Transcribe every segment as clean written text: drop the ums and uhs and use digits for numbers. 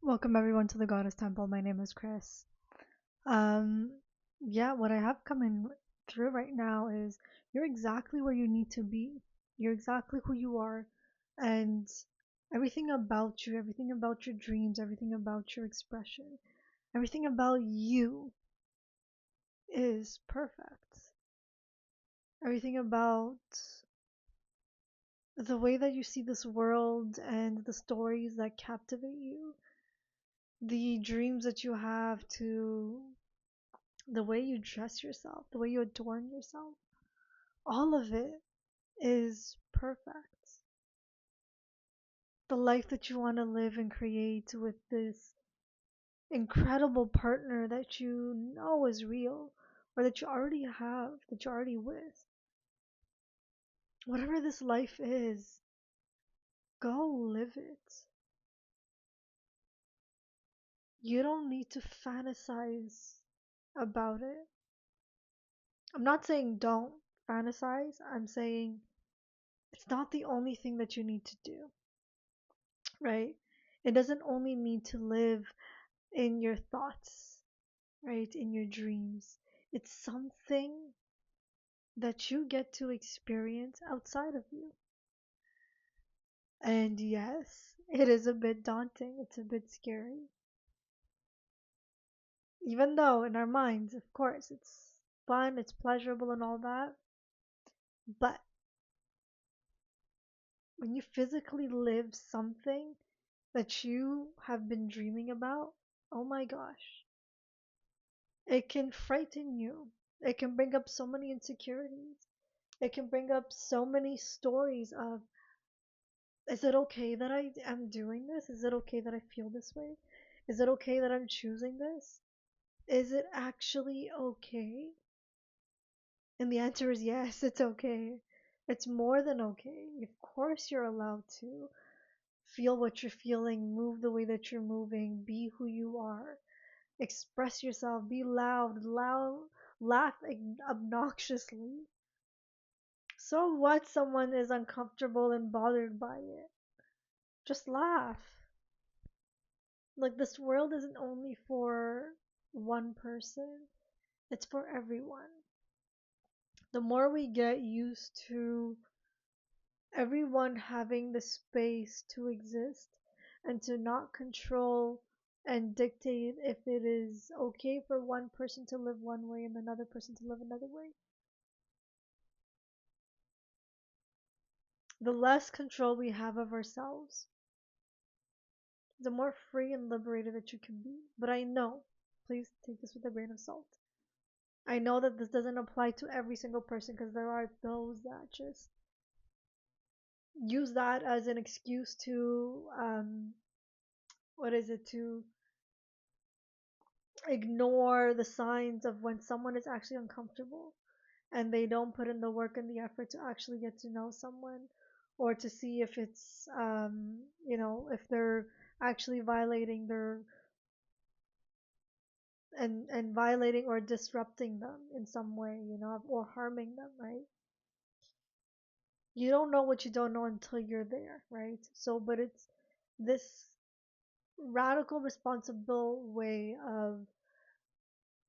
Welcome everyone to the Goddess Temple. My name is Chris. Um, yeah, what I have coming through right now is you're exactly where you need to be. You're exactly who you are, and everything about your dreams, everything about your expression, everything about you is perfect. Everything about the way that you see this world and the stories that captivate you, the dreams that you have to the way you dress yourself, the way you adorn yourself, all of it is perfect. The life that you want to live and create with this incredible partner that you know is real or that you already have, that you're already with. Whatever this life is, go live it. You don't need to fantasize about it. I'm not saying don't fantasize, I'm saying it's not the only thing that you need to do. Right? It doesn't only mean to live in your thoughts, right? In your dreams. It's something that you get to experience outside of you. And yes, it is a bit daunting, it's a bit scary. Even though in our minds, of course, it's fun, it's pleasurable, and all that. But when you physically live something that you have been dreaming about, oh my gosh, it can frighten you. It can bring up so many insecurities. It can bring up so many stories of, is it okay that I am doing this? Is it okay that I feel this way? Is it okay that I'm choosing this? Is it actually okay? And the answer is yes, it's okay. It's more than okay. Of course, you're allowed to feel what you're feeling, move the way that you're moving, be who you are, express yourself, be loud, laugh obnoxiously. So what someone is uncomfortable and bothered by it? Just laugh. Like this world isn't only for one person, it's for everyone. The more we get used to everyone having the space to exist and to not control and dictate if it is okay for one person to live one way and another person to live another way, the less control we have of ourselves, the more free and liberated that you can be. But I know, please take this with a grain of salt. I know that this doesn't apply to every single person because there are those that just use that as an excuse to, what is it, to ignore the signs of when someone is actually uncomfortable and they don't put in the work and the effort to actually get to know someone or to see if it's, if they're actually violating their and violating or disrupting them in some way, or harming them, right? You don't know what you don't know until you're there, right? So, but it's this radical responsible way of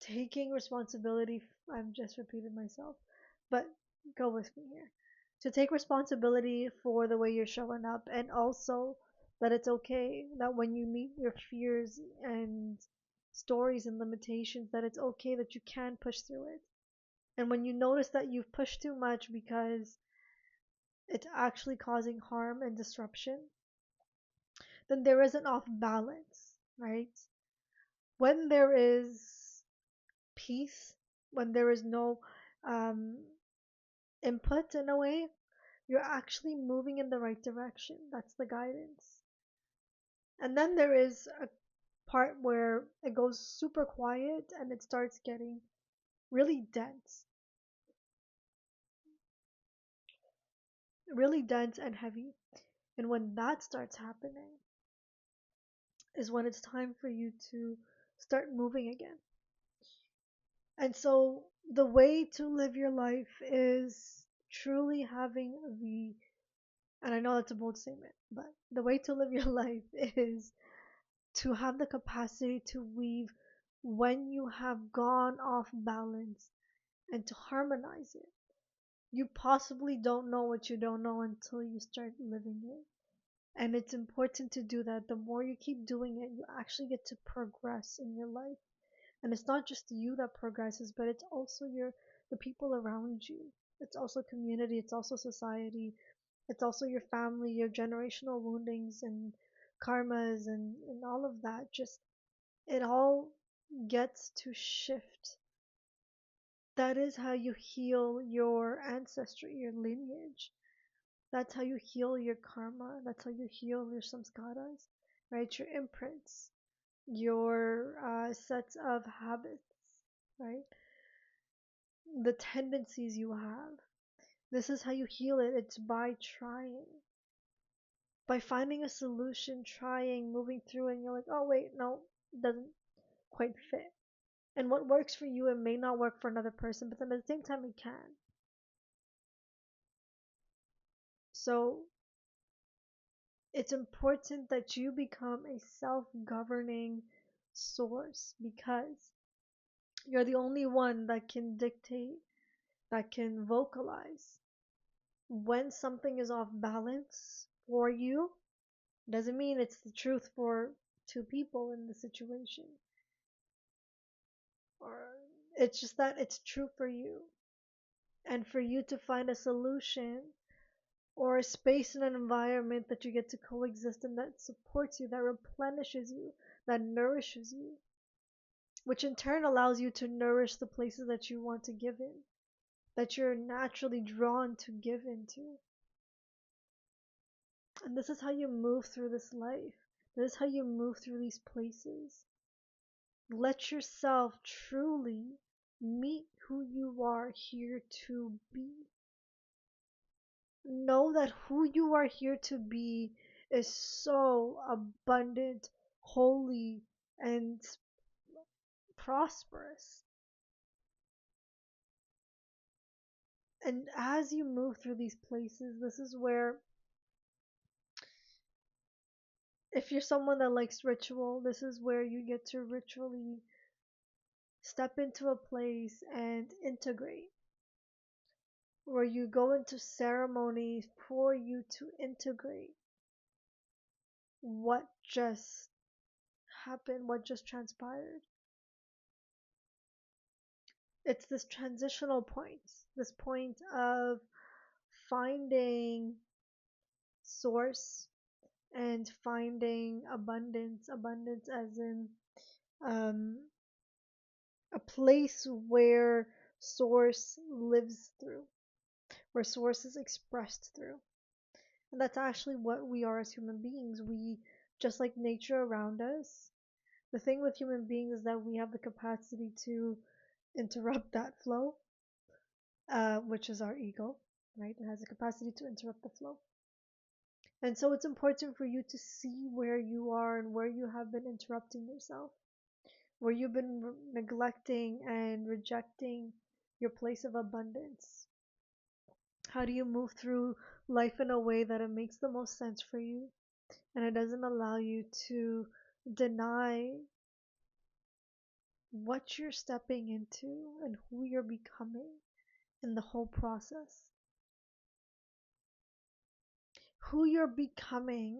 taking responsibility. I'm just repeating myself, but go with me here. To take responsibility for the way you're showing up, and also that it's okay that when you meet your fears and stories and limitations, that it's okay that you can push through it. And when you notice that you've pushed too much because it's actually causing harm and disruption, then there is an off balance, right? When there is peace, when there is no um, input in a way, you're actually moving in the right direction. That's the guidance. And then there is a part where it goes super quiet and it starts getting really dense and heavy. And when that starts happening, is when it's time for you to start moving again. And so the way to live your life is truly having and I know that's a bold statement, but the way to live your life is to have the capacity to weave when you have gone off balance and to harmonize it. You possibly don't know what you don't know until you start living it. And it's important to do that. The more you keep doing it, you actually get to progress in your life. And it's not just you that progresses, but it's also the people around you. It's also community, it's also society, it's also your family, your generational woundings and karmas and all of that. Just it all gets to shift. That is how you heal your ancestry, your lineage. That's how you heal your karma. That's how you heal your samskaras, right? Your imprints, your sets of habits, right? The tendencies you have. This is how you heal it. It's by trying, by finding a solution, trying, moving through, and you're like, oh, wait, no, it doesn't quite fit. And what works for you, it may not work for another person, but then at the same time, it can. So it's important that you become a self-governing source because you're the only one that can dictate, that can vocalize when something is off balance for you. Doesn't mean it's the truth for two people in the situation, or it's just that it's true for you, and for you to find a solution or a space in an environment that you get to coexist in, that supports you, that replenishes you, that nourishes you, which in turn allows you to nourish the places that you want to give in, that you're naturally drawn to give into. And this is how you move through this life. This is how you move through these places. Let yourself truly meet who you are here to be. Know that who you are here to be is so abundant, holy, and prosperous. And as you move through these places, this is where, if you're someone that likes ritual, this is where you get to ritually step into a place and integrate, where you go into ceremony for you to integrate what just happened, what just transpired. It's this transitional point, this point of finding source and finding abundance, abundance as in um, a place where source lives through, where source is expressed through. And that's actually what we are as human beings. We, just like nature around us, the thing with human beings is that we have the capacity to interrupt that flow, which is our ego, right? It has the capacity to interrupt the flow. And so it's important for you to see where you are and where you have been interrupting yourself, where you've been neglecting and rejecting your place of abundance. How do you move through life in a way that it makes the most sense for you and it doesn't allow you to deny what you're stepping into and who you're becoming in the whole process? Who you're becoming,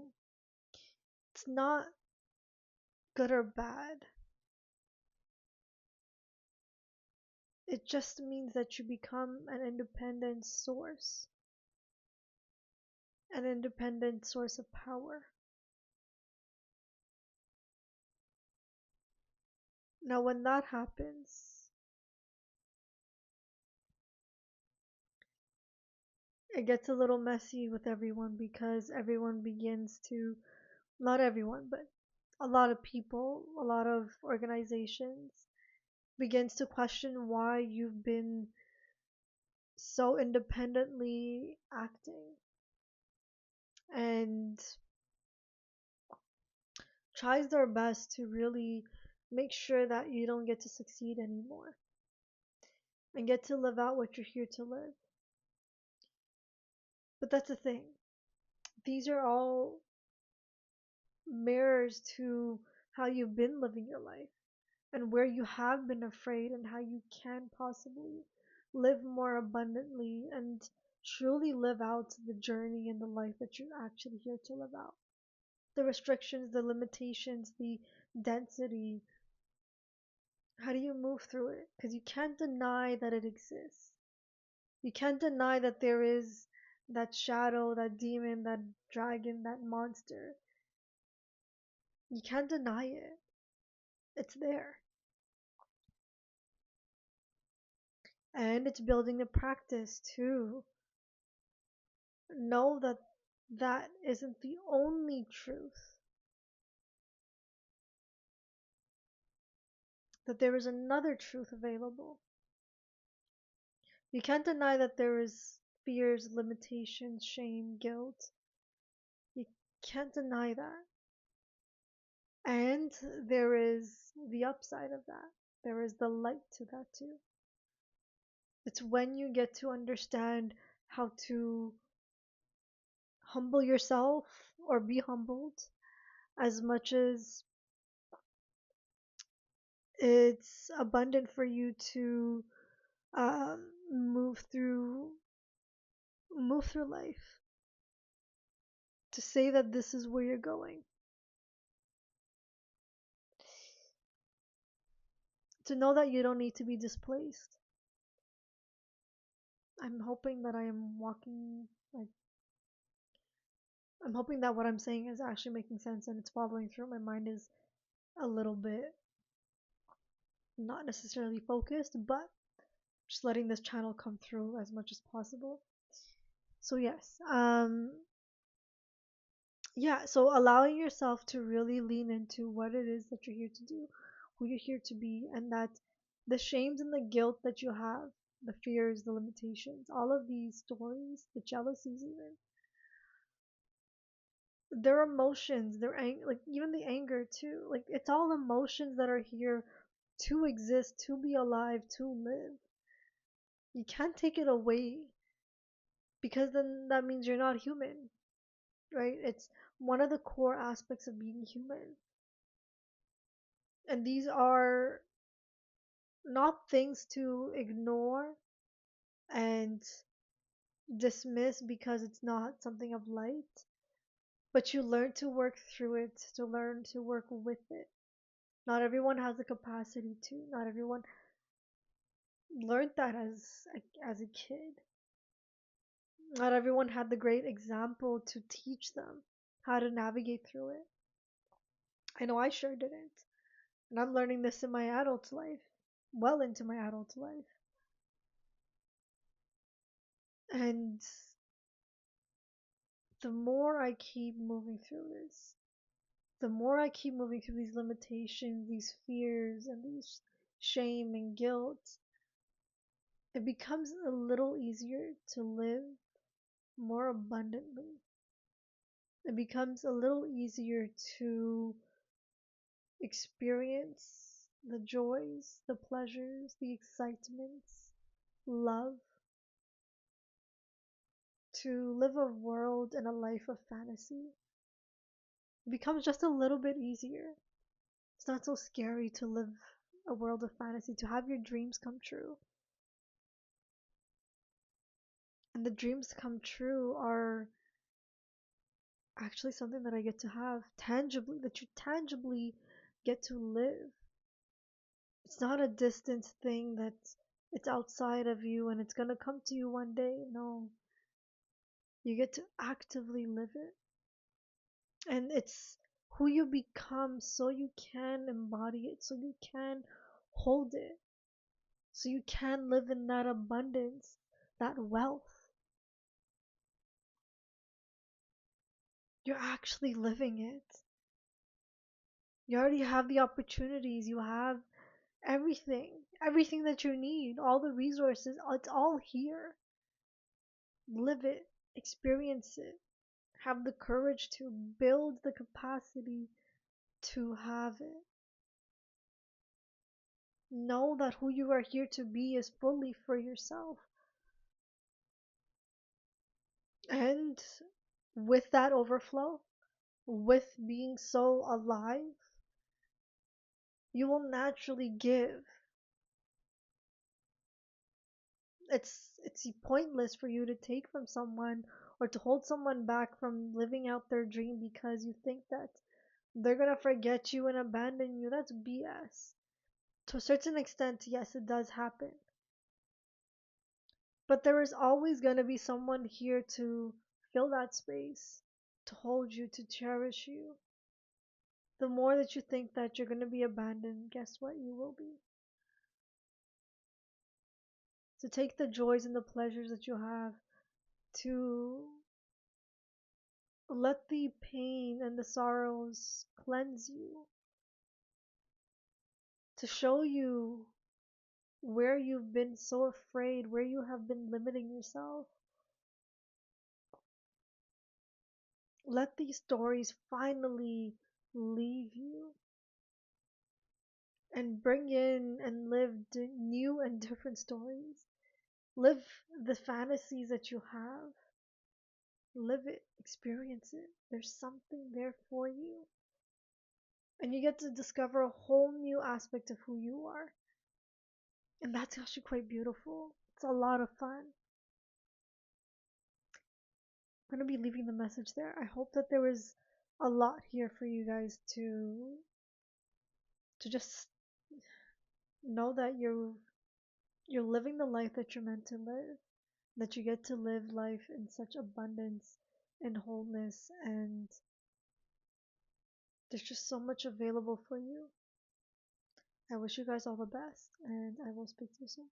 it's not good or bad. It just means that you become an independent source, an independent source of power. Now, when that happens, it gets a little messy with everyone because everyone begins to, not everyone, but a lot of people, a lot of organizations begins to question why you've been so independently acting, and tries their best to really make sure that you don't get to succeed anymore and get to live out what you're here to live. But that's the thing. These are all mirrors to how you've been living your life and where you have been afraid and how you can possibly live more abundantly and truly live out the journey and the life that you're actually here to live out. The restrictions, the limitations, the density, how do you move through it? Because you can't deny that it exists. You can't deny that there is that shadow, that demon, that dragon, that monster. You can't deny it. It's there. And it's building the practice to know that that isn't the only truth, that there is another truth available. You can't deny that there is fears, limitations, shame, guilt. You can't deny that. And there is the upside of that. There is the light to that too. It's when you get to understand how to humble yourself or be humbled as much as it's abundant for you to move through life, to say that this is where you're going, to know that you don't need to be displaced. I'm hoping that I am walking like I'm hoping that what I'm saying is actually making sense and it's following through. My mind is a little bit not necessarily focused, but just letting this channel come through as much as possible. So yes, yeah, so allowing yourself to really lean into what it is that you're here to do, who you're here to be, and that the shames and the guilt that you have, the fears, the limitations, all of these stories, the jealousies even, they're emotions, like even the anger too. Like it's all emotions that are here to exist, to be alive, to live. You can't take it away because then that means you're not human, right? It's one of the core aspects of being human. And these are not things to ignore and dismiss because it's not something of light, but you learn to work through it, to learn to work with it. Not everyone has the capacity to. Not everyone learned that as a kid. Not everyone had the great example to teach them how to navigate through it. I know I sure didn't. And I'm learning this in my adult life, well into my adult life. And the more I keep moving through this, the more I keep moving through these limitations, these fears, and these shame and guilt, it becomes a little easier to live more abundantly. It becomes a little easier to experience the joys, the pleasures, the excitements, love, to live a world and a life of fantasy. It becomes just a little bit easier. It's not so scary to live a world of fantasy, to have your dreams come true. And the dreams come true are actually something that I get to have tangibly, that you tangibly get to live. It's not a distant thing that it's outside of you and it's gonna come to you one day. No, you get to actively live it. And it's who you become so you can embody it, so you can hold it, so you can live in that abundance, that wealth. You're actually living it. You already have the opportunities, you have everything that you need, all the resources, it's all here. Live it, experience it, have the courage to build the capacity to have it. Know that who you are here to be is fully for yourself. And with that overflow, with being so alive, You will naturally give. It's pointless for you to take from someone or to hold someone back from living out their dream because you think that they're gonna forget you and abandon you. That's BS. To a certain extent, yes, it does happen. But there is always gonna be someone here to fill that space, to hold you, to cherish you. The more that you think that you're gonna be abandoned, guess what? You will be. To take the joys and the pleasures that you have, to let the pain and the sorrows cleanse you, to show you where you've been so afraid, where you have been limiting yourself. Let these stories finally leave you and bring in and live new and different stories. Live the fantasies that you have. Live it, experience it. There's something there for you. And you get to discover a whole new aspect of who you are. And that's actually quite beautiful. It's a lot of fun. I'm going to be leaving the message there. I hope that there was a lot here for you guys to just know that you're living the life that you're meant to live, that you get to live life in such abundance and wholeness, and there's just so much available for you. I wish you guys all the best, and I will speak to you soon.